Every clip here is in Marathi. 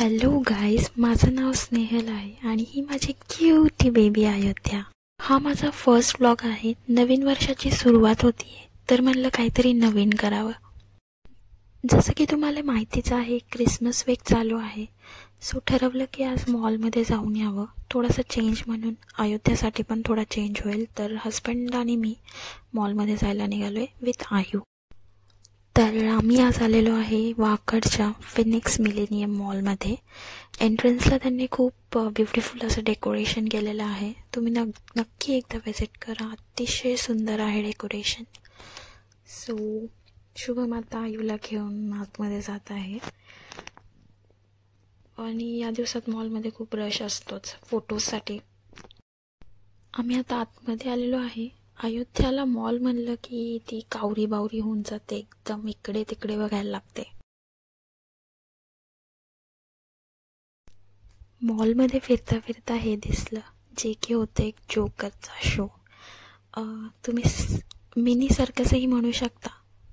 हॅलो गाईज, माझं नाव स्नेहल आहे आणि ही माझी क्यूटी बेबी अयोध्या. हा माझा फर्स्ट व्लॉग आहे. नवीन वर्षाची सुरुवात होतीये तर म्हणलं काहीतरी नवीन करावं. जसं की तुम्हाला माहितीच आहे, क्रिसमस वीक चालू आहे. सो ठरवलं की आज मॉलमध्ये जाऊन यावं, थोडासा चेंज म्हणून. अयोध्यासाठी पण थोडा चेंज होईल. तर हस्बंड आणि मी मॉलमध्ये जायला निघालो आहे विथ आयू. तर आम्ही आज आलेलो आहे वाकडच्या फिनिक्स मिलेनियम मॉलमध्ये. एंट्रन्सला त्यांनी खूप ब्युटिफुल असं डेकोरेशन केलेलं आहे. तुम्ही नक्की एकदा व्हिजिट करा. अतिशय सुंदर आहे डेकोरेशन. सो शुभम आता आयूला घेऊन आतमध्ये जात आहे. आणि या दिवसात मॉलमध्ये खूप रश असतोच फोटोजसाठी. आम्ही आता आतमध्ये आलेलो आहे. अयोध्याला मॉल म्हणलं की ती कावरी बावरी होऊन जाते, एकदम इकडे तिकडे बघायला लागते. मॉलमध्ये फिरता फिरता हे दिसलं, जे की होतं एक जोकरचा शो. तुम्ही मिनी सर्कसही म्हणू शकता.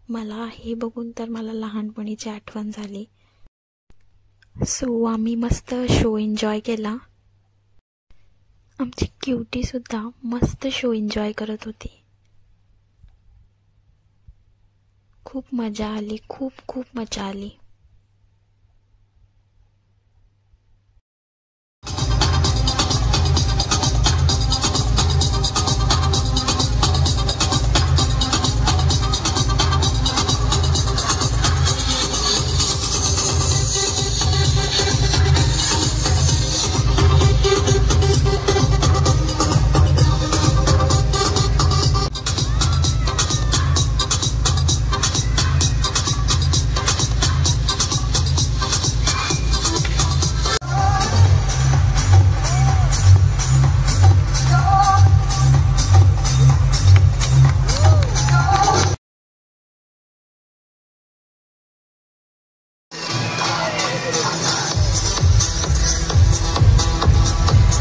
मला हे बघून तर मला लहानपणीची आठवण झाली. सो आम्ही मस्त शो एन्जॉय केला. आमची क्यूटीसुद्धा मस्त शो एन्जॉय करत होती. खूप मजा आली, खूप मजा आली.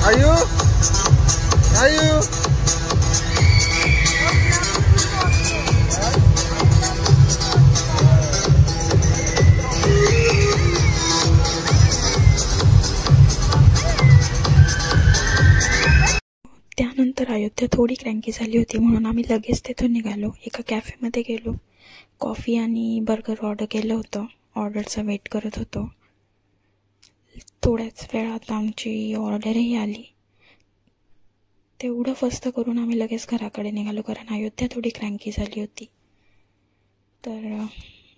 आयू आयू त्यानंतर अयोध्या थोडी क्रँकी झाली होती म्हणून आम्ही लगेच तिथून निघालो. एका कॅफेमध्ये गेलो. कॉफी आणि बर्गर ऑर्डर केलं होतं. ऑर्डरचा वेट करत होतो. थोड्याच वेळात आमची ऑर्डरही आली. तेवढं फस्त करून आम्ही लगेच घराकडे निघालो, कारण अयोध्या थोडी क्रँकी झाली होती. तर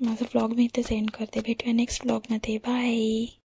माझा व्लॉग मी इथे सेंड करते. भेटूया नेक्स्ट व्लॉगमध्ये. बाय.